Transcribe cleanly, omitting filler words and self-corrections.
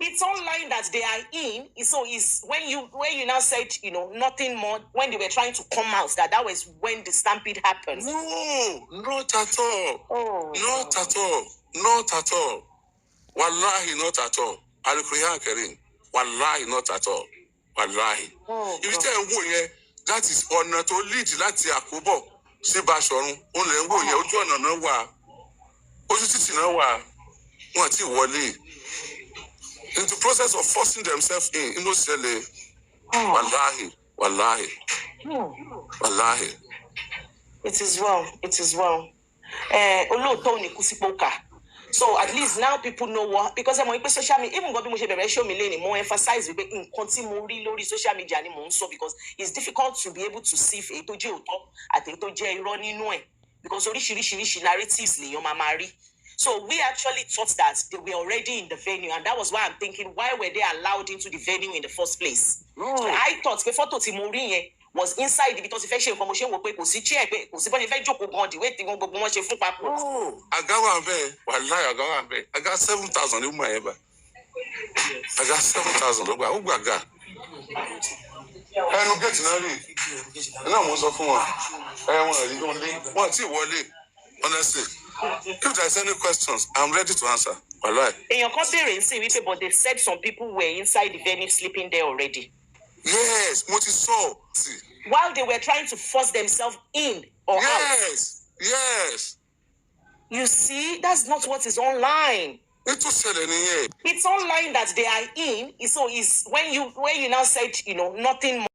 It's online that they are in. So it's when you now said, nothing more, when they were trying to come out, that was when the stampede happened. No, not at all. Oh, not at all. Not at all. Wallahi, not at all. Al-Quran Karim. Wallahi, not at all. Wallahi. If you tell me that is honor to lead láti Àkóbọ̀ sí Báṣọ̀run, ó lè ń wò yẹn ojú ọ̀nà náà wà. Ojú títì náà wà. Wọ́n ti wọlé. In the process of forcing themselves in ṣẹlẹ. Wallahi, wallahi. Wallahi. It is well. It is well. Olóòótọ́ ni kú sí pókà. So at least now people know what, because I'm on social media, even God show me more emphasize with lórí social media ni mo ń sọ, because it's difficult to be able to see if ètò jẹ́ òótọ́ àti ètò jẹ́ irọ́ nínú ẹ̀, because oríṣiríṣi narratives lèèyàn máa rí. So we actually thought that they were already in the venue, and that was why I'm thinking, why were they allowed into the venue in the first place? So I thought the photo tí mo rí yẹn was inside, because if I ṣe information wo pé kò sí chair, pé kò sí bọ́n ṣe fẹ́ jókòó gan, the way tí gbogbo wọn ṣe fún papọ̀. Àga wà bẹ́ẹ̀, wàláhì àga wà bẹ́ẹ̀. I got 7,000 ní mọ̀ ẹ̀ bá. I got 7,000 ló gbà, ó gbàgà. Ẹnu gẹ̀ẹ́tì náà rí. Iná mo sọ fún wọn. Wọn rí wọlé. Wọn ti wọlé. Honestly, if there's any questions, I'm ready to answer. Wàláhì. Èèyàn kan béèrè ń sìn wípé, but they said some people were inside the venue sleeping there already. Yes, mo ti sọ. While they were trying to force themselves in or out. Yes. You see, that's not what is online. It's online that they are in. So it's when you now said, nothing more.